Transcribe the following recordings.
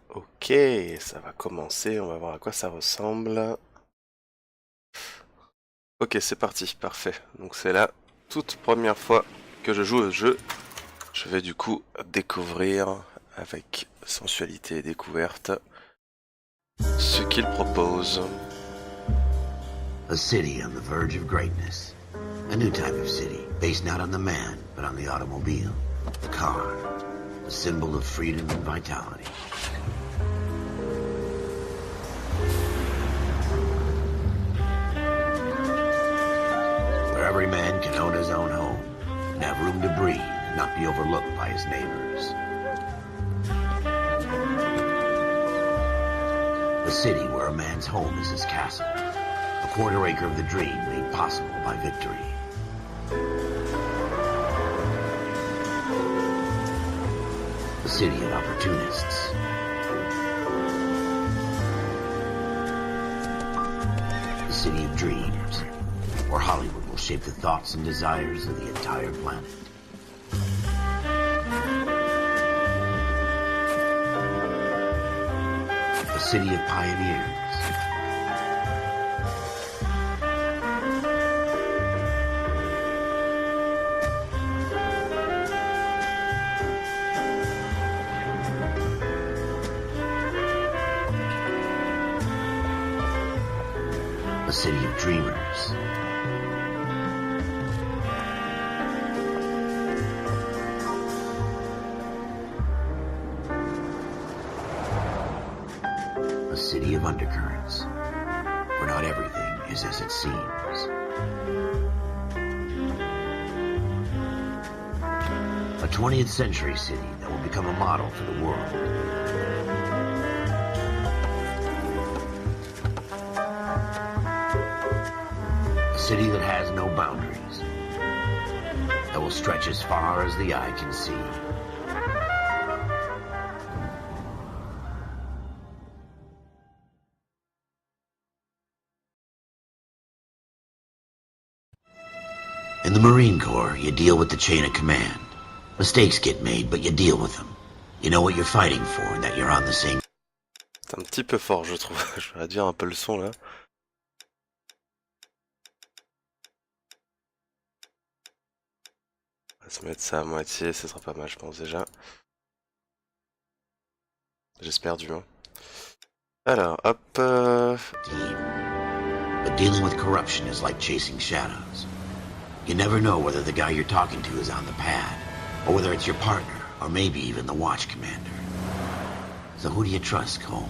Ok, ça va commencer, on va voir à quoi ça ressemble. Ok, c'est parti, parfait. Donc c'est la toute première fois que je joue au jeu. Je vais du coup découvrir avec sensualité et découverte ce qu'il propose. A city on the verge of greatness. A new type of city, based not on the man, but on the automobile. The car. The symbol of freedom and vitality. Where every man can own his own home, and have room to breathe and not be overlooked by his neighbors. A city where a man's home is his castle. A quarter acre of the dream made possible by victory. A city of opportunists. A city of dreams, where Hollywood will shape the thoughts and desires of the entire planet. A city of pioneers. A city of dreamers. A city of undercurrents, where not everything is as it seems. A 20th century city that will become a model for the world. A city that has no boundaries, that will stretch as far as the eye can see. In the Marine Corps, you deal with the chain of command. Mistakes get made, but you deal with them. You know what you're fighting for and that you're on the same... C'est un petit peu fort, je trouve. Je vais réduire un peu le son là. On va se mettre ça à moitié, ce sera pas mal, je pense déjà. J'espère du moins. Alors, hop. team. But dealing with corruption is like chasing shadows. You never know whether the guy you're talking to is on the pad, or whether it's your partner, or maybe even the watch commander. So who do you trust, Cole?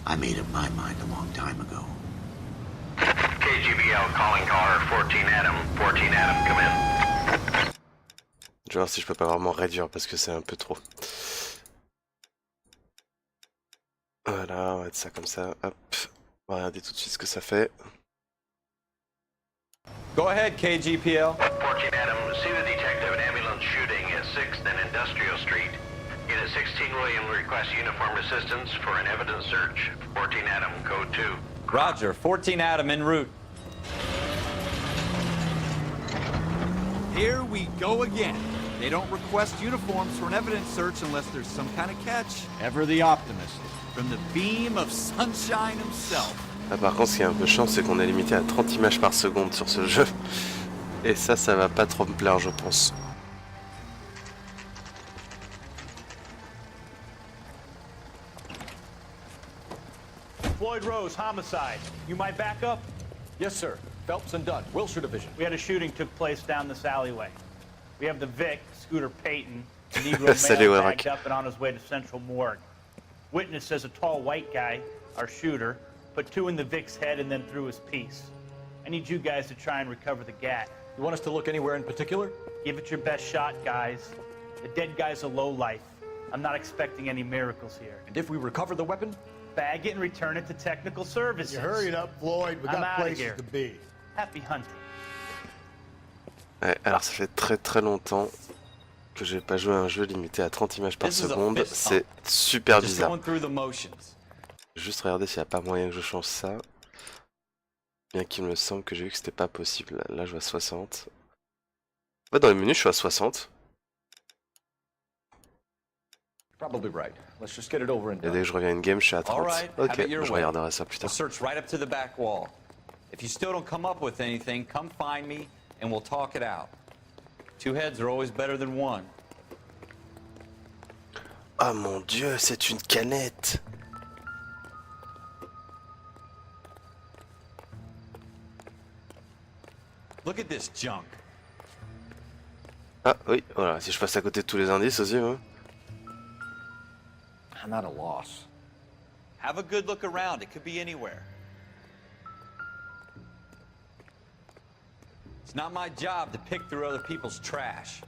I made up my mind a long time ago. KGBL calling caller 14 Adam. 14 Adam, come in. Je vais voir si je peux pas vraiment réduire parce que c'est un peu trop. Voilà, on va mettre ça comme ça. Hop. On va regarder tout de suite ce que ça fait. Go ahead, KGPL. 14 Adam, see the detective an ambulance shooting at 6th and Industrial Street. Unit 16 William requests uniformed assistance for an evidence search. 14 Adam, code 2. Roger, 14 Adam en route. Here we go again. They don't request uniforms for an evidence search unless there's some kind of catch. Ever the optimist. From the beam of sunshine himself. Ah, par contre, ce qui est un peu chiant, c'est qu'on est limité à 30 images par seconde sur ce jeu. Et ça va pas trop me plaire, je pense. Floyd Rose, homicide. You might back up? Yes, sir. Phelps and Dunn, Wilshire Division. We had a shooting took place down this alleyway. We have the Vic, Scooter Payton, the Negro male bagged up and on his way to Central Morgue. Witness says a tall white guy, our shooter, put two in the Vic's head and then threw his piece. I need you guys to try and recover the gat. You want us to look anywhere in particular? Give it your best shot, guys. The dead guy's a lowlife. I'm not expecting any miracles here. And if we recover the weapon? Bag it and return it to technical services. You hurry it up, Floyd. We I'm got outta places here. to be. Happy hunting. Ouais, alors ça fait très longtemps que j'ai pas joué à un jeu limité à 30 images par seconde. C'est super bizarre. Juste regarder s'il n'y a pas moyen que je change ça. Bien qu'il me semble que j'ai vu que c'était pas possible. Là je vois 60. Ouais, dans les menus je suis à 60. Probably right. Let's just get it over and Et dès done. que je reviens in game, je suis à 30. Alright, Ok, have it your je way. regarderai ça plus We'll tard. search right up to the back wall. If you still don't come up with anything, come find me and we'll talk it out. Two heads are always better than one. Oh mon dieu, c'est une canette. Look at this junk. Ah oui, voilà, si je passe à côté de tous les indices aussi, hein. I'm at a loss. Have a good look around. It could be anywhere. It's not my job to pick through other people's trash.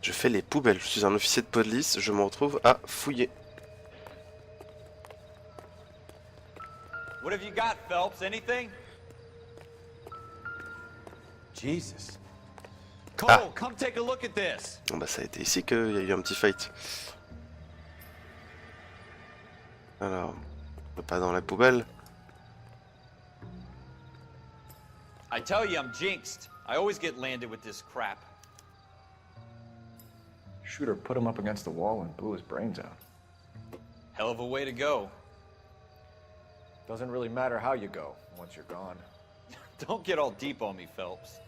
Je fais les poubelles, je suis un officier de police, je me retrouve à fouiller. What have you got, Phelps? Anything? Jesus. Cole, Ah. come take a look at this. Bon bah ça a été ici qu'il y a eu un petit fight. Alors, pas dans la poubelle. I tell you, I'm jinxed. I always get landed with this crap. Shooter put him up against the wall and blew his brains out. Hell of a way to go. Doesn't really matter how you go once you're gone. Don't get all deep on me, Phelps.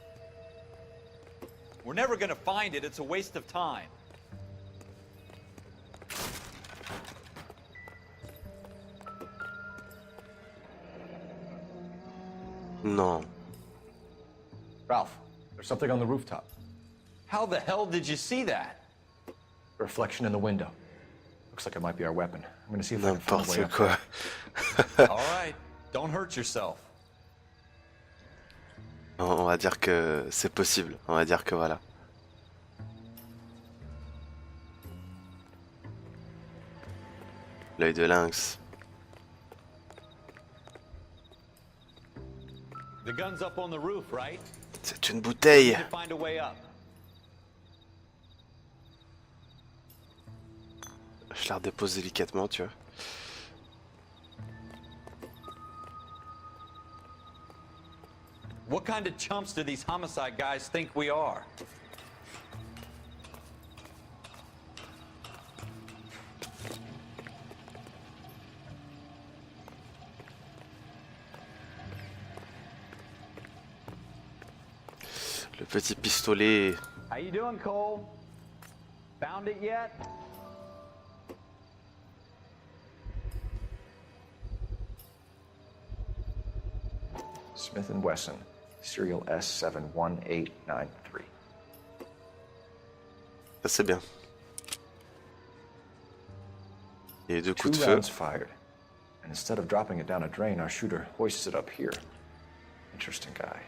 We're never gonna find it. It's a waste of time. Non. Ralph, there's something on the rooftop. How the hell did you see that? A reflection in the window. Looks like it might be our weapon. I'm gonna see if I can find a way N'importe up. quoi. All right. Don't hurt yourself. On va dire que c'est possible. On va dire que voilà. L'œil de lynx. The gun's up on the roof, right? C'est une bouteille. Need to find a way up. Je la redépose délicatement, tu vois. What kind of chumps do these homicide guys think we are? Le petit pistolet. How you doing, Cole? Found it yet? Smith & Wesson, serial S71893. Ça c'est bien. Il y a eu deux Two coups de feu. rounds fired. And instead of dropping it down a drain, our shooter hoists it up here. Interesting guy.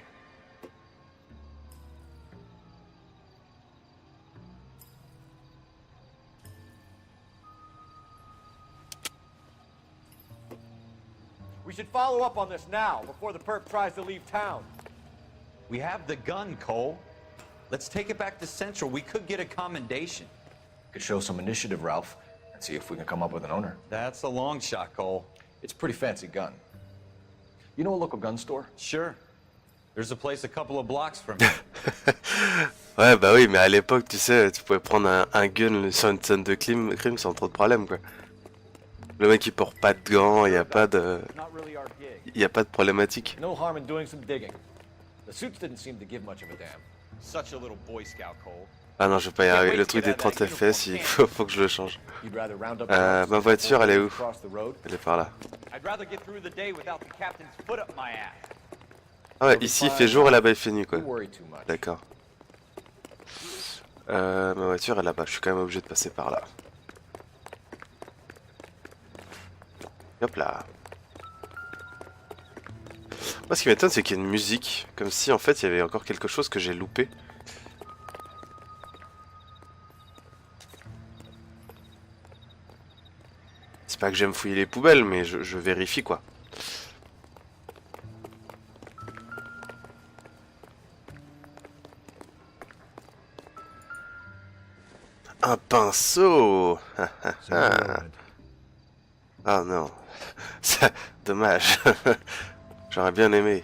We should follow up on this now, before the perp tries to leave town. We have the gun, Cole. Let's take it back to Central. We could get a commendation. Could show some initiative, Ralph, and see if we can come up with an owner. That's a long shot, Cole. It's a pretty fancy gun. You know a local gun store? Sure. There's a place a couple of blocks from here. Ouais bah oui, mais à l'époque, tu sais, tu pouvais prendre un gun sur une scène de crime sans trop de problème, quoi. Le mec il porte pas de gants, il y a pas de... Not really our gig. Il y a pas de problématique. No harm in doing some digging. The suits didn't seem to give much of a damn. Such a little Boy Scout, Cole. Ah non, je vais pas y arriver. Le truc des 30 FPS, il faut que je le change. You'd rather round up Ma voiture, elle est où? across the road? Elle est par là. I'd rather get through the day without the captain's foot up my ass. Ah ouais, ici il fait jour et là-bas il fait nuit, quoi. Don't worry too much. D'accord. Ma voiture est là-bas, je suis quand même obligé de passer par là. Hop là. Moi ce qui m'étonne c'est qu'il y a une musique, comme si en fait il y avait encore quelque chose que j'ai loupé. C'est pas que j'aime fouiller les poubelles, mais je vérifie quoi. Un pinceau. Ah non. Ça, dommage. J'aurais bien aimé.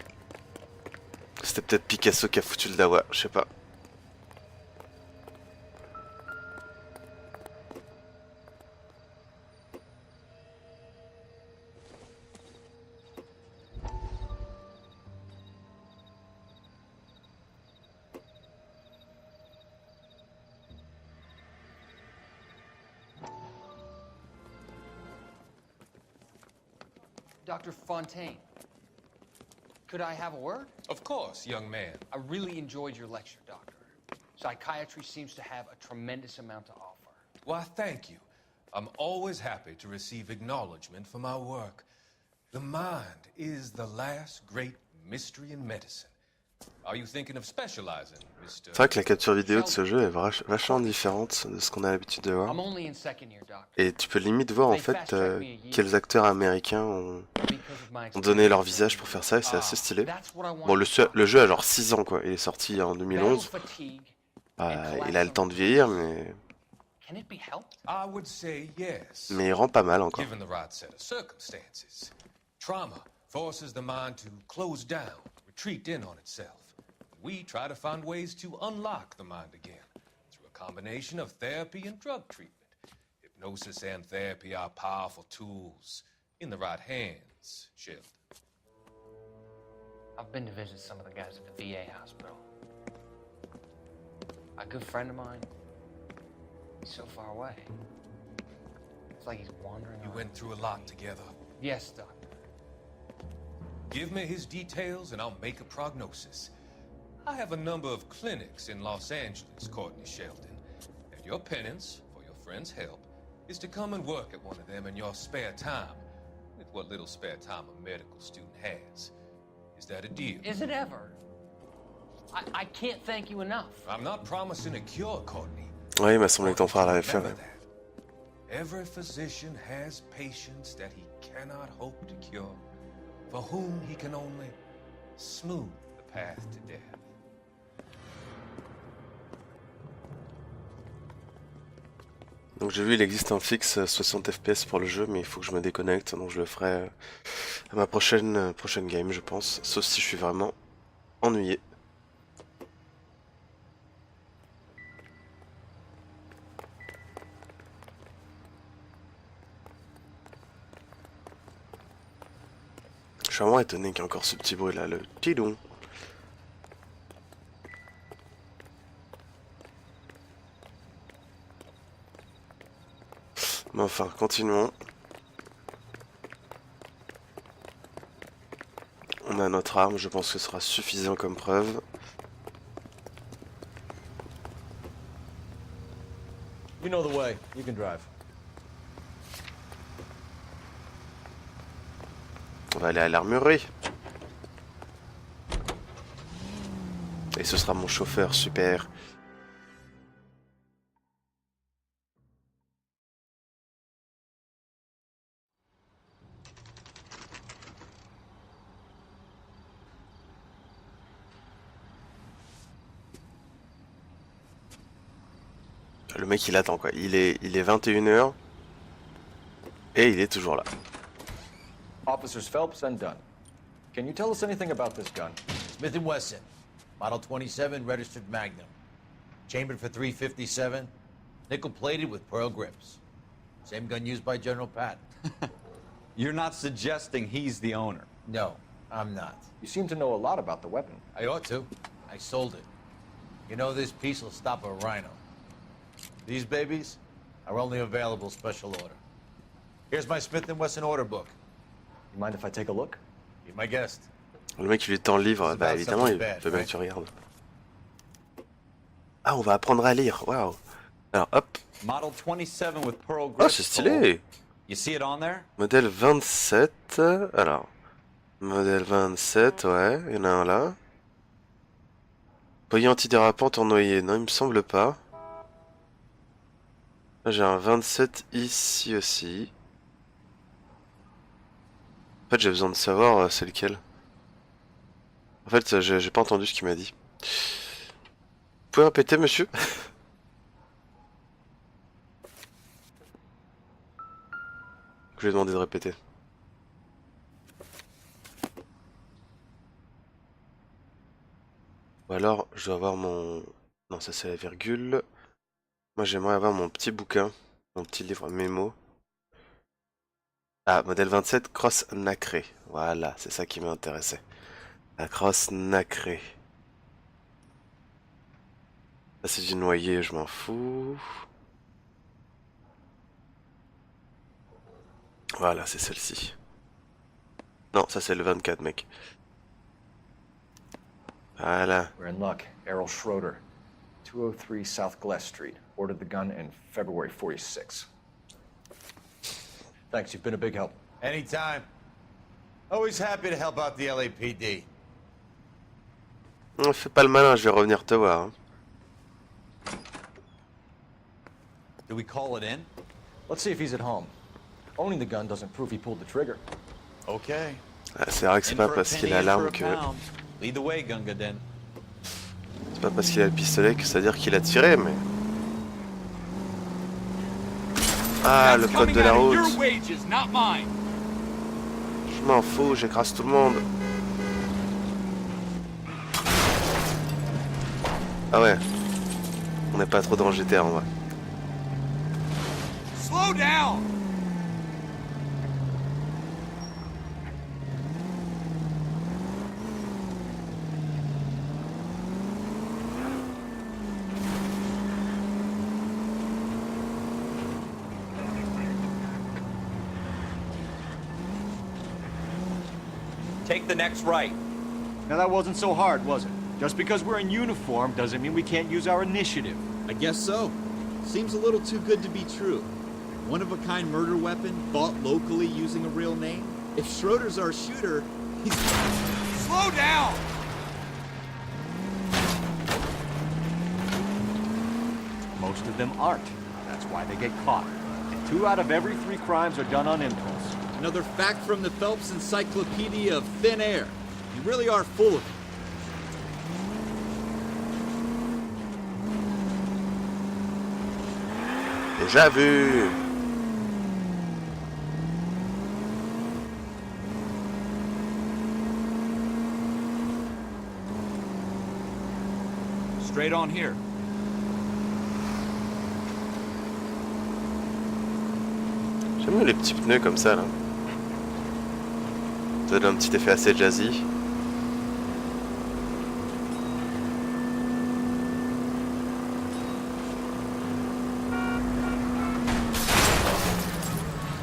C'était peut-être Picasso qui a foutu le dawa, je sais pas. Dr. Fontaine, could I have a word? Of course, young man. I really enjoyed your lecture, Doctor. Psychiatry seems to have a tremendous amount to offer. Why, thank you. I'm always happy to receive acknowledgement for my work. The mind is the last great mystery in medicine. Are you thinking of specializing, Mr. C'est vrai que la capture vidéo de ce jeu est vachement différente de ce qu'on a l'habitude de voir. I'm only in second year, Doctor. Et tu peux limite voir en fait quels acteurs américains ont donné leur visage pour faire ça et c'est assez stylé. Bon, le jeu a genre 6 ans quoi, il est sorti en 2011. Il a le temps de vieillir mais I would say yes. il rend pas mal encore. Given the right set of circumstances. Trauma forces the mind to close down, retreat in on itself. We try to find ways to unlock the mind again through a combination of therapy and drug treatment. Hypnosis and therapy are powerful tools in the right hands, Sheldon. I've been to visit some of the guys at the VA hospital. A good friend of mine, he's so far away. It's like he's wandering You around. went through a lot together. Yes, Doctor. Give me his details and I'll make a prognosis. I have a number of clinics in Los Angeles, Courtney Sheldon, and your penance, for your friend's help, is to come and work at one of them in your spare time, with what little spare time a medical student has. Is that a deal? Is it ever? I can't thank you enough. I'm not promising a cure, Courtney. Ouais, il m'a semblé que ton frère l'avait fait. Remember that. Every physician has patients that he cannot hope to cure, for whom he can only smooth the path to death. Donc j'ai vu il existe un fixe 60 fps pour le jeu mais il faut que je me déconnecte donc je le ferai à ma prochaine game je pense, sauf si je suis vraiment ennuyé. Je suis vraiment étonné qu'il y ait encore ce petit bruit là, le tidon. Mais enfin, continuons. On a notre arme, je pense que ce sera suffisant comme preuve. You know the way. You can drive. On va aller à l'armurerie. Et ce sera mon chauffeur, super. Le mec il attend quoi, il est 21h et il est toujours là. Officers Phelps and Dunn. Can you tell us anything about this gun? Smith & Wesson, Model 27, registered Magnum. Chambered for .357, nickel-plated with pearl grips. Same gun used by General Patton. You're not suggesting he's the owner? No, I'm not. You seem to know a lot about the weapon. I ought to. I sold it. You know, this piece will stop a rhino. These babies are only available special order. Here's my Smith & Wesson order book. You mind if I take a look? Be my guest. Le mec il lui tend le livre, bah évidemment il veut bien que tu regardes. Ah on va apprendre à lire, waouh. Alors hop. Model 27 with pearl grips. Oh c'est stylé. You see it on there? Modèle 27, alors. Modèle 27, ouais, il y en a un là. Boyer antidérapant tournoyé, non il me semble pas. Là j'ai un 27 ici aussi. En fait j'ai besoin de savoir c'est lequel. En fait j'ai pas entendu ce qu'il m'a dit. Vous pouvez répéter monsieur? Je lui ai demandé de répéter. Ou alors je dois avoir mon... Non ça c'est la virgule. Moi j'aimerais avoir mon petit bouquin, mon petit livre mémo. Ah, modèle 27, crosse nacrée. Voilà, c'est ça qui m'intéressait. La crosse nacrée. Ça c'est du noyer, je m'en fous. Voilà, c'est celle-ci. Non, ça c'est le 24, mec. Voilà. We're in luck. Errol Schroeder, 203 South Glass Street. Ordered the gun in February 46. Thanks, you've been a big help. Anytime. Always happy to help out the LAPD. Fais pas le malin, je vais revenir te voir. Hein. Do we call it in? Let's see if he's at home. Owning the gun doesn't prove he pulled the trigger. Okay. Ah, c'est vrai que c'est pas parce qu'il a l'arme que... Lead the way, Gunga Den. C'est pas parce qu'il a le pistolet que ça veut dire qu'il a tiré, mais... Ah, le code de la route. Je m'en fous, j'écrase tout le monde. Ah ouais. On n'est pas trop dans GTA en vrai. Slow down! Take the next right. Now that wasn't so hard, was it? Just because we're in uniform doesn't mean we can't use our initiative. I guess so. Seems a little too good to be true. One-of-a-kind murder weapon, bought locally using a real name? If Schroeder's our shooter, he's... Slow down! Most of them aren't. That's why they get caught. And 2 out of every 3 crimes are done on impulse. Another fact from the Phelps Encyclopedia of Thin Air. You really are full of it. Déjà vu. Straight on here. J'aime bien les petits pneus comme ça là. Ça donne un petit effet assez jazzy.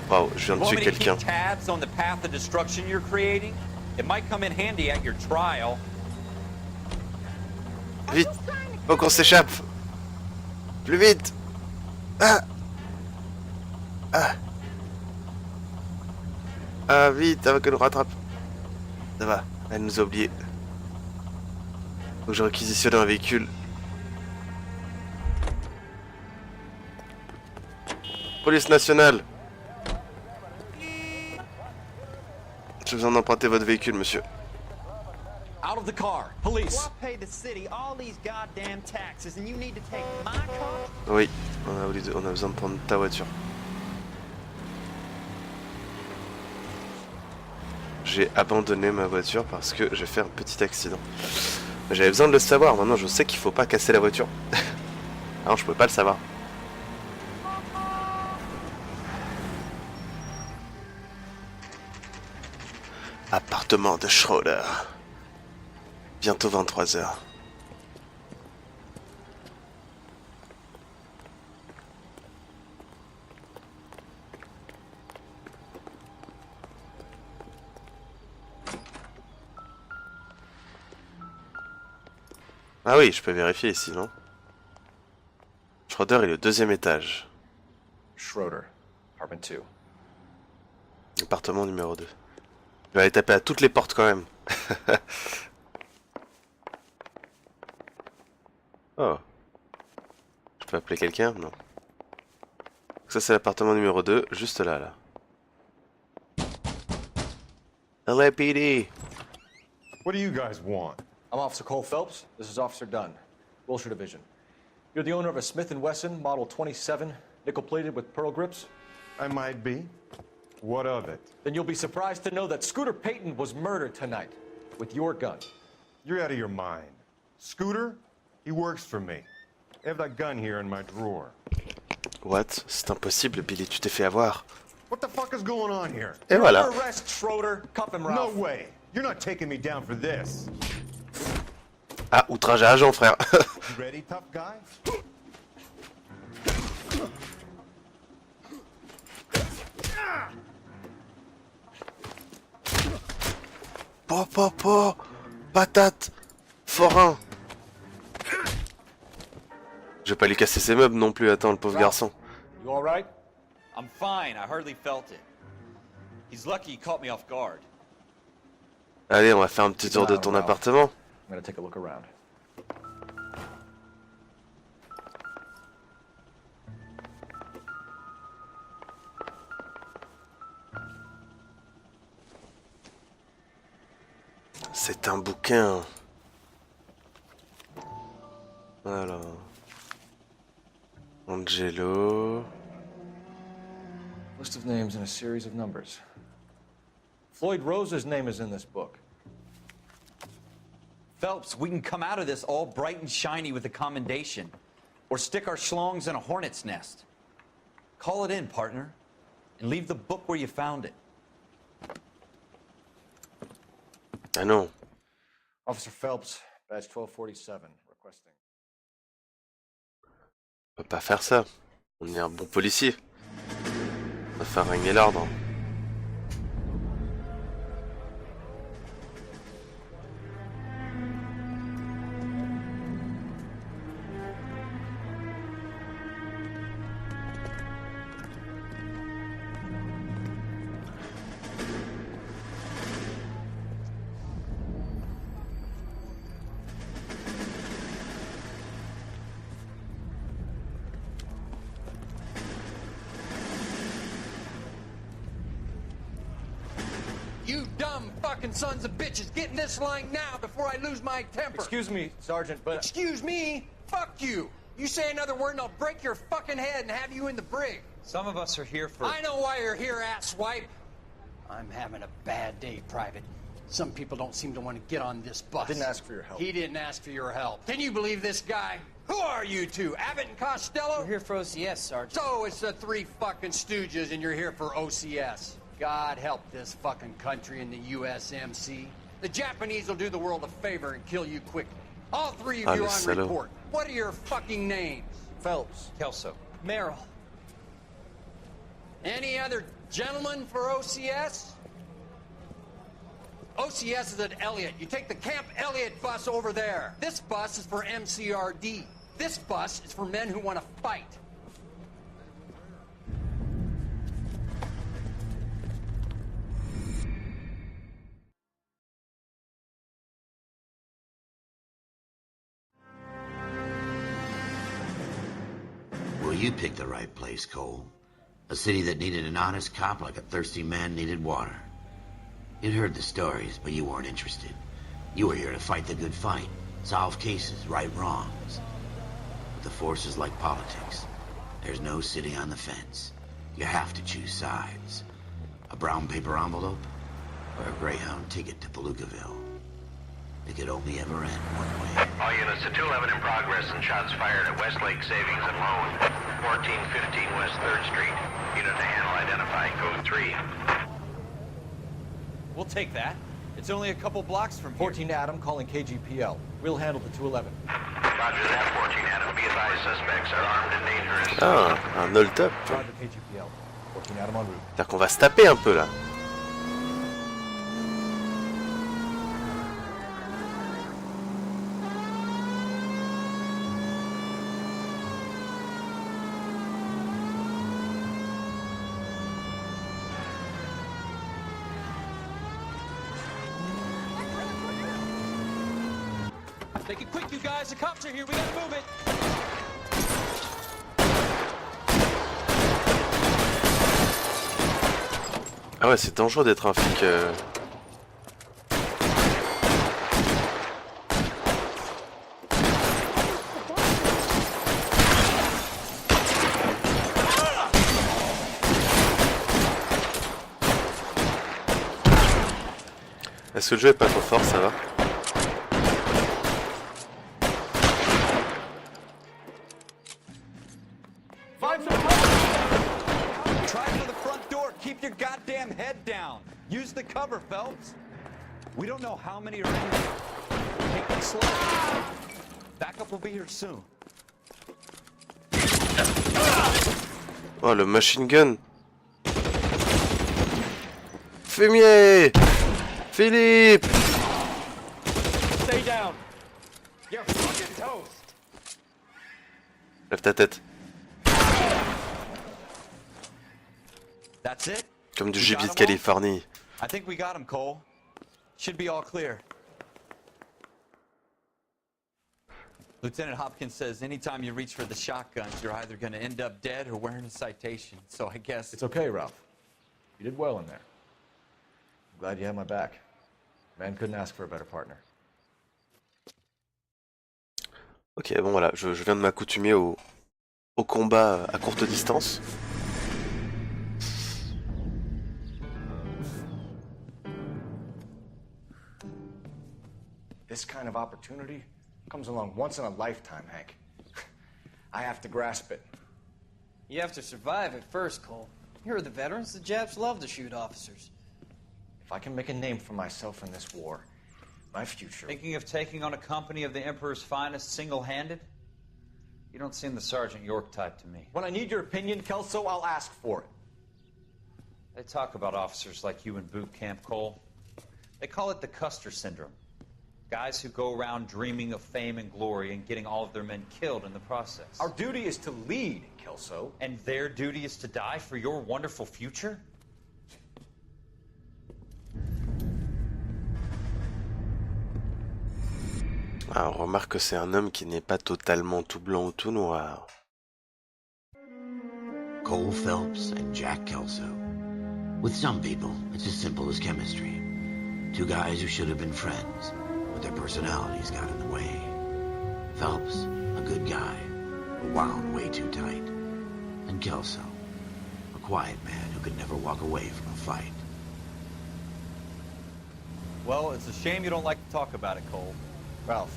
Waouh, je viens de tuer quelqu'un. Tabs on the path of destruction you're creating. It might come in handy at your trial. Vite, faut qu'on s'échappe. Plus vite. Ah. Ah. Ah vite, avant qu'elle nous rattrape. Ça va, elle nous a oubliés. Faut que je réquisitionne un véhicule. Police nationale. J'ai besoin d'emprunter votre véhicule, monsieur. Out of the car, police. Oui, on a besoin de prendre ta voiture. J'ai abandonné ma voiture parce que j'ai fait un petit accident. J'avais besoin de le savoir, maintenant je sais qu'il faut pas casser la voiture. Alors je pouvais pas le savoir. Appartement de Schroeder. Bientôt 23h. Ah oui, je peux vérifier ici, non? Schroeder est le 2e étage. Schroeder, apartment 2. Appartement numéro 2. Je vais aller taper à toutes les portes quand même. Oh. Je peux appeler quelqu'un? Non. Ça c'est l'appartement numéro 2, juste là, là. LAPD! What do you guys want? I'm Officer Cole Phelps. This is Officer Dunn, Wilshire Division. You're the owner of a Smith & Wesson Model 27, nickel-plated with pearl grips? I might be. What of it? Then you'll be surprised to know that Scooter Payton was murdered tonight with your gun. You're out of your mind. Scooter? He works for me. I have that gun here in my drawer. What? C'est impossible, Billy, tu t'es fait avoir. What the fuck is going on here? Et voilà. Arrest Schroeder, cuff him, No Ralph. way. You're not taking me down for this. Ah, outrage à agent, frère. You ready, tough guy? Patate. Forain. Je vais pas lui casser ses meubles non plus, attends, le pauvre garçon. You all right? I'm fine. I hardly felt it. He's lucky he caught me off guard. Allez, on va faire un petit tour de ton appartement. I'm gonna take a look around. C'est un bouquin. Alors... Angelo... List of names and a series of numbers. Floyd Rose's name is in this book. Phelps, we can come out of this all bright and shiny with a commendation. Or stick our schlongs in a hornet's nest. Call it in, partner. And leave the book where you found it. Ah non. Officer Phelps, badge 1247, requesting. On peut pas faire ça. On est un bon policier. On va faire régner l'ordre. You dumb fucking sons of bitches, get in this line now before I lose my temper. Excuse me, Sergeant, but... Excuse me? Fuck you. You say another word and I'll break your fucking head and have you in the brig. Some of us are here for... I know why you're here, asswipe. I'm having a bad day, Private. Some people don't seem to want to get on this bus. Didn't ask for your help. He didn't ask for your help. Can you believe this guy? Who are you two? Abbott and Costello? We're here for OCS, Sergeant. So it's the three fucking stooges and you're here for OCS. God help this fucking country and the USMC. The Japanese will do the world a favor and kill you quickly. All three of you on report. What are your fucking names? Phelps. Kelso. Merrill. Any other gentlemen for OCS? OCS is at Elliott. You take the Camp Elliott bus over there. This bus is for MCRD. This bus is for men who want to fight. Well, you picked the right place, Cole. A city that needed an honest cop like a thirsty man needed water. You'd heard the stories, but you weren't interested. You were here to fight the good fight, solve cases, right wrongs. But the force is like politics. There's no sitting on the fence. You have to choose sides. A brown paper envelope or a Greyhound ticket to Palookaville. It could only ever end one way. All units to 211 in progress and shots fired at Westlake Savings and Loan, 1415 West 3rd Street. Unit to handle identify code 3. We'll take that. It's only a couple blocks from here. 14 Adam calling KGPL. We'll handle the 211. Roger that, 14 Adam. Be advised, suspects are armed and dangerous. Ah, un hold up. Roger KGPL. 14 Adam en route. C'est-à-dire qu'on va se taper un peu là. Make it quick, you guys. The cops are here. We gotta move it. Ah ouais, c'est dangereux d'être un flic. Est-ce que le jeu est pas trop fort, ça va? Try for the front door. Keep your goddamn head down. Use the cover, Phelps. We don't know how many are in there. Take it slow. Backup will be here soon. Oh, le machine gun. Fumier! Philippe! Lève ta tête. That's it? Comme du We gibier got de 'em all? Californie. I think we got him, Cole. Should be all clear. Lieutenant Hopkins says anytime you reach for the shotguns, you're either going to end up dead or wearing a citation. So I guess... It's okay, Ralph. You did well in there. I'm glad you had my back. Man couldn't ask for a better partner. Ok, bon voilà, je viens de m'accoutumer au combat à courte distance. This kind of opportunity comes along once in a lifetime, Hank. I have to grasp it. You have to survive it first, Cole. Here are the veterans. The Japs love to shoot officers. If I can make a name for myself in this war, my future... Thinking of taking on a company of the Emperor's finest single-handed? You don't seem the Sergeant York type to me. When I need your opinion, Kelso, I'll ask for it. They talk about officers like you in boot camp, Cole. They call it the Custer syndrome. Guys who go around dreaming of fame and glory and getting all of their men killed in the process. Our duty is to lead, Kelso. And their duty is to die for your wonderful future? Ah, on remarque que c'est un homme qui n'est pas totalement tout blanc ou tout noir. Cole Phelps and Jack Kelso. With some people, it's as simple as chemistry. Two guys who should have been friends, but their personalities got in the way. Phelps, a good guy, but wound way too tight. And Kelso, a quiet man who could never walk away from a fight. Well, it's a shame you don't like to talk about it, Cole. Ralph,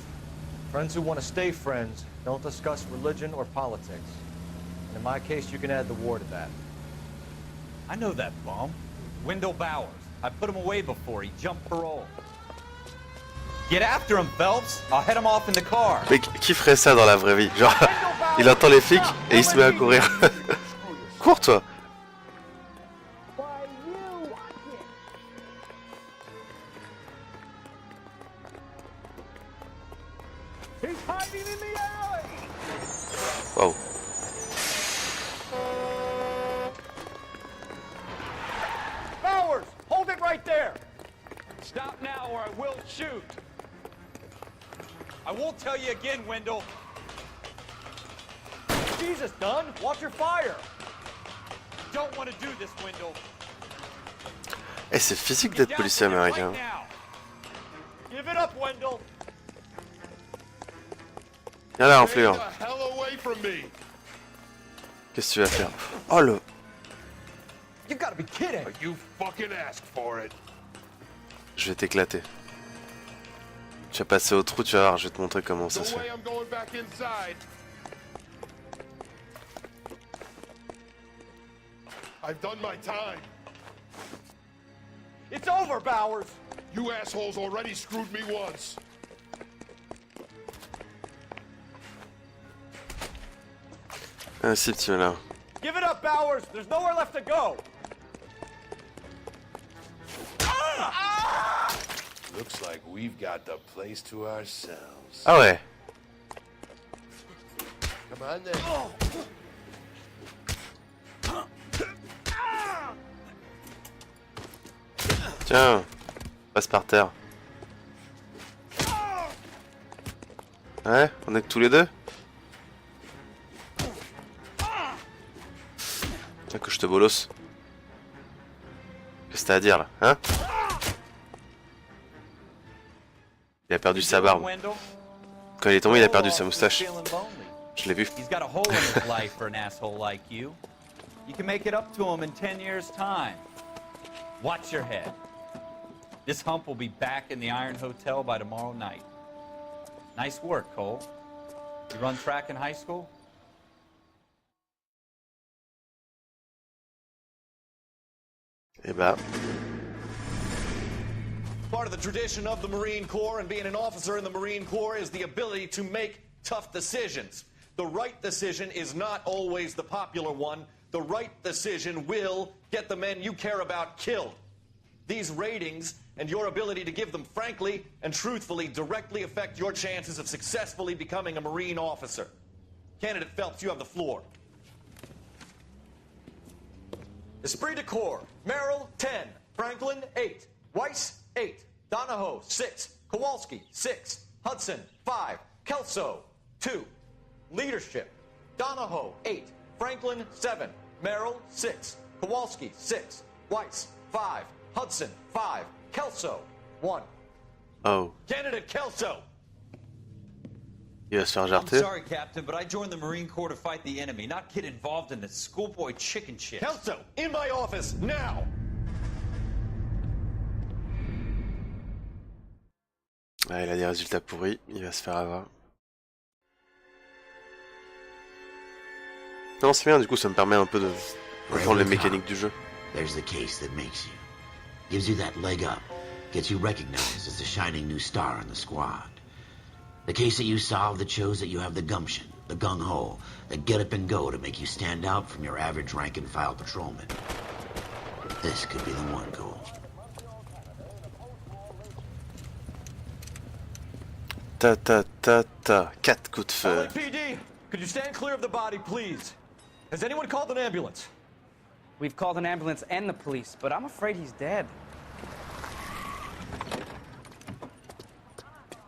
friends who want to stay friends don't discuss religion or politics. And in my case, you can add the war to that. I know that bum. Wendell Bowers. I put him away before. He jumped parole. Get after him, Phelps. I'll head him off in the car. Mais qui ferait ça dans la vraie vie? Genre, il entend les flics et il se met à courir. Cours, toi! Wow. Bowers, hold it right there. Stop now or I will shoot. I won't tell you again, Wendell. Jesus, Dunn, watch your fire. Don't want to do this, Wendell. Eh, c'est physique d'être policier américain. Give it up, Wendell. Viens là, enflure. Qu'est-ce que tu vas faire? Oh le... You gotta be kidding. You fucking asked for it. Je vais t'éclater. Tu vas passer au trou, tu vas voir, je vais te montrer comment ça se fait. I've done my time. It's over, Bowers. You assholes already screwed me once. Ah si, petit malin. Give it up, Bowers. There's nowhere left to go. Looks like we've got the place to ourselves. Ah ouais. Come on then. Tiens, passe par terre. Ouais, on est que tous les deux. Tiens, que je te bolosse. Qu'est-ce que t'as à dire là, hein? Il a perdu sa barbe. Quand il est tombé, il a perdu sa moustache. Je l'ai vu. He's got a hole in his life for an asshole like you. You can make it up to him in 10 years' time. Watch your head. This hump will be back in the Iron Hotel by tomorrow night. Nice work, Cole. You run track in high school? Eh bah. Part of the tradition of the Marine Corps and being an officer in the Marine Corps is the ability to make tough decisions. The right decision is not always the popular one. The right decision will get the men you care about killed. These ratings and your ability to give them frankly and truthfully directly affect your chances of successfully becoming a Marine officer. Candidate Phelps, you have the floor. Esprit de Corps, Merrill, 10. Franklin, 8. Weiss, 8. Donahoe, 6. Kowalski, 6. Hudson, 5. Kelso, 2. Leadership, Donahoe, 8. Franklin, 7. Merrill, 6. Kowalski, 6. Weiss, 5. Hudson, 5. Kelso, 1. Oh. Candidate Kelso! Il va se faire I'm jarter. sorry, Captain, but I joined the Marine Corps to fight the enemy, not get involved in this schoolboy chicken shit. Kelso, in my office, now! Ah, il a des résultats pourris, il va se faire avoir. Non, c'est bien, du coup, ça me permet un peu de comprendre les mécaniques du jeu. There's the case that makes you. Gives you that leg up. Gets you recognized as the shining new star in the squad. The case that you solved that shows that you have the gumption, the gung-ho, the get up and go to make you stand out from your average rank-and-file patrolman. This could be the one, Cole. Ta ta ta ta. 4 coups de feu. LAPD, could you stand clear of the body, please? Has anyone called an ambulance? We've called an ambulance and the police, but I'm afraid he's dead.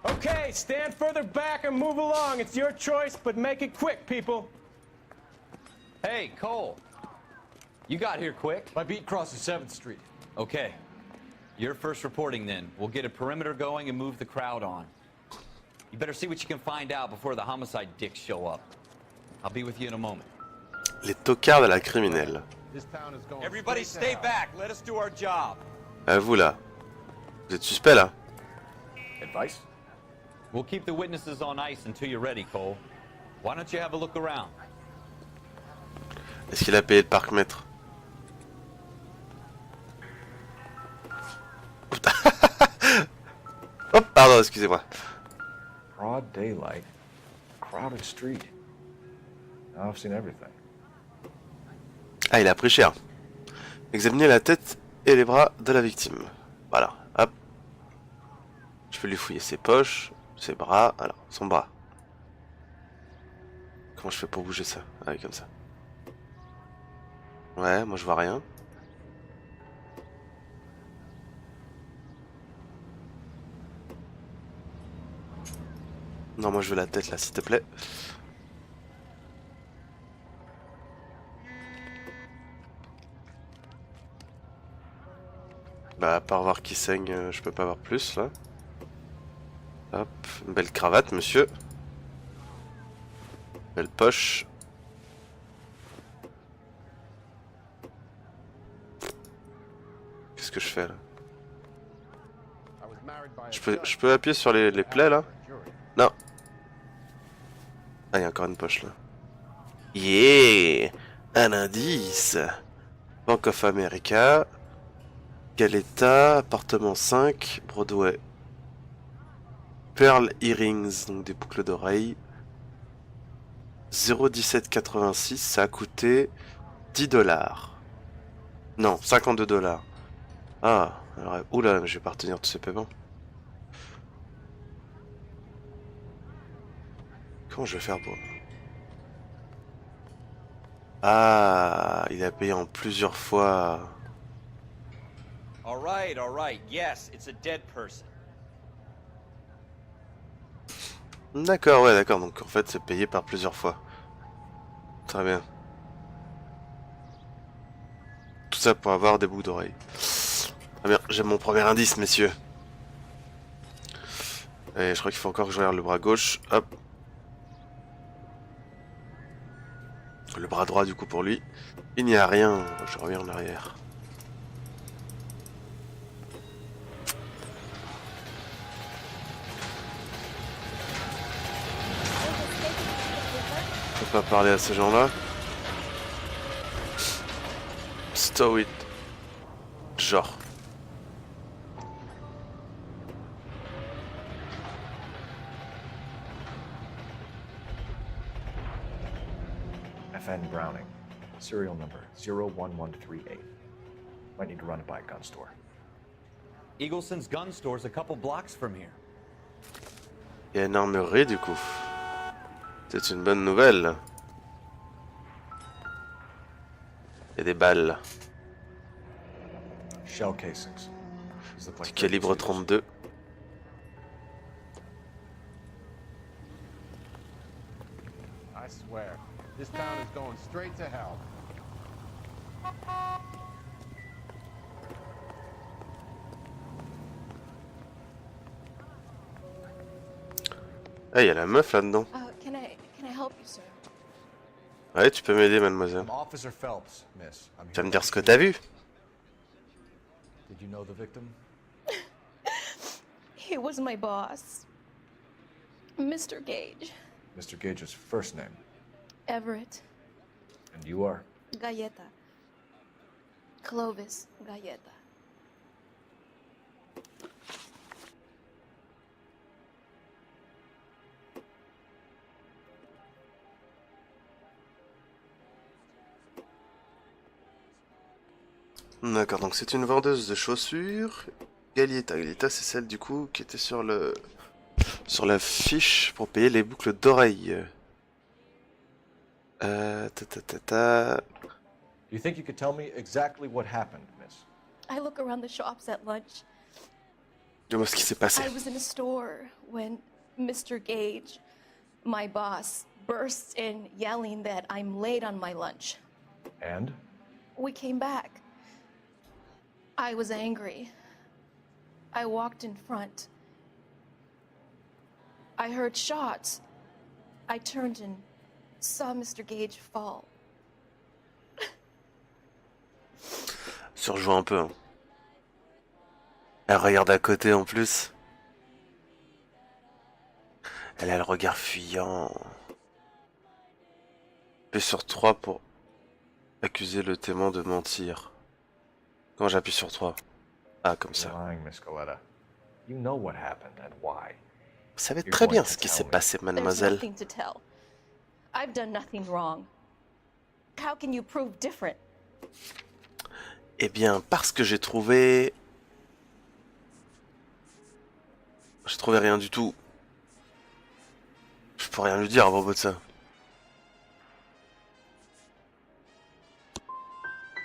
Okay, stand further back and move along. It's your choice, but make it quick, people. Hey, Cole. You got here quick. My beat crosses 7th Street. Okay. You're first reporting then. We'll get a perimeter going and move the crowd on. You better see what you can find out before the homicide dicks show up. I'll be with you in a moment. Les tocards de la criminelle. Everybody stay back. Let us do our job. Vous là. Vous êtes suspect là. Advice? We'll keep the witnesses on ice until you're ready, Cole. Why don't you have a look around? Est-ce qu'il a payé le parc-mètre? Oh, pardon, excusez-moi. Broad daylight, crowded street. Now I've seen everything. Ah, il a pris cher. Examinez la tête et les bras de la victime. Voilà, hop. Je peux lui fouiller ses poches, ses bras, alors, son bras. Comment je fais pour bouger ça? Ah oui, comme ça. Ouais, moi je vois rien. Non, moi je veux la tête là, s'il te plaît. Bah, à part voir qui saigne, je peux pas voir plus là. Hop, une belle cravate, monsieur. Belle poche. Qu'est-ce que je fais là? Je peux appuyer sur les plaies là? Non. Ah, il y a encore une poche là. Yeah! Un indice! Bank of America. Galetta, appartement 5, Broadway. Pearl Earrings, donc des boucles d'oreilles. 0,1786, ça a coûté 10 $. Non, 52 $. Ah, alors, oula, je vais pas retenir tous ces paiements. Comment je vais faire pour... Ah, il a payé en plusieurs fois. All right. Yes, it's a dead person. D'accord, ouais, d'accord. Donc en fait, c'est payé par plusieurs fois. Très bien. Tout ça pour avoir des boucles d'oreilles. Très bien, j'ai mon premier indice, messieurs. Et je crois qu'il faut encore que je regarde le bras gauche. Hop. Le bras droit, du coup, pour lui. Il n'y a rien. Je reviens en arrière. Je peux pas parler à ces gens-là. Stow it. Genre. FN Browning. Serial number 01138. Might need to run it by a gun store. Eagleson's gun store's a couple blocks from here. Il y a une armurerie, du coup. C'est une bonne nouvelle. Il y a des balles. Shell casings. These look Du like calibre 32. I swear, this town is going straight to hell. Ah, il y a la meuf là-dedans. Can I help you, sir? Ouais, tu peux m'aider, mademoiselle. I'm Officer Phelps, miss. I'm Tu vas here me dire to ce que see t'as you. vu? Did you know the victim? He was my boss, Mr. Gage. Mr. Gage's first name. Everett. And you are? Galleta. Clovis Galleta. D'accord, donc c'est une vendeuse de chaussures. Galietta, c'est celle du coup qui était sur la fiche pour payer les boucles d'oreilles. Do you think you could tell me exactly what happened, miss? I look around the shops at lunch. Dis-moi ce qui s'est passé. I was in a store when Mr. Gage, my boss, bursts in yelling that I'm late on my lunch. And? We came back. I was angry. I walked in front. I heard shots. I turned and saw Mr. Gage fall. Surjoue un peu. Hein. Elle regarde à côté en plus. Elle a le regard fuyant. Appuie sur 3 pour accuser le témoin de mentir. Comment j'appuie sur 3? Ah, comme ça. You know what happened and why. Vous savez très bien ce qui s'est passé, mademoiselle. There's nothing to tell. I've done nothing wrong. How can you prove different? Eh bien, parce que j'ai trouvé... J'ai trouvé rien du tout. Je peux rien lui dire à propos de ça.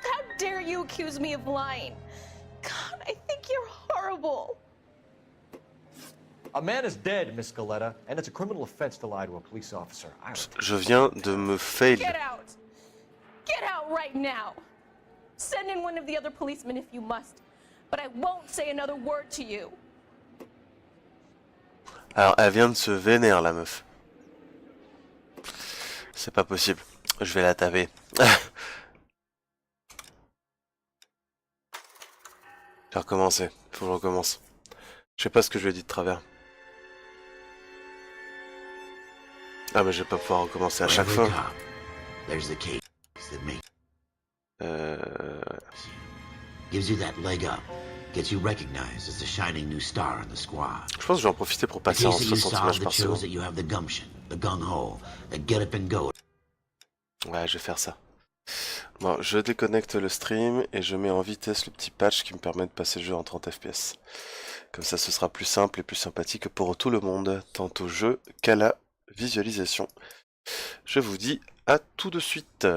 How dare you accuse me of lying? God, I think you're horrible. A man is dead, Miss Galletta, and it's a criminal offense to lie to a police officer. Je viens de me fail. Get out! Get out right now! Send in one of the other policemen if you must, but I won't say another word to you. Alors, elle vient de se vénère, la meuf. C'est pas possible. Je vais la taper. Je vais recommencer. Faut que je recommence. Je sais pas ce que je lui ai dit de travers. Ah, mais je vais pas pouvoir recommencer à chaque fois. Gives you that leg up. Gets you recognized as the shining new star in the squad. Je pense que je vais en profiter pour passer en 60 images par seconde. That you have the gumption, the gung-ho, the get up and go. Ouais, je vais faire ça. Bon, je déconnecte le stream et je mets en vitesse le petit patch qui me permet de passer le jeu en 30 fps. Comme ça, ce sera plus simple et plus sympathique pour tout le monde, tant au jeu qu'à la visualisation. Je vous dis à tout de suite.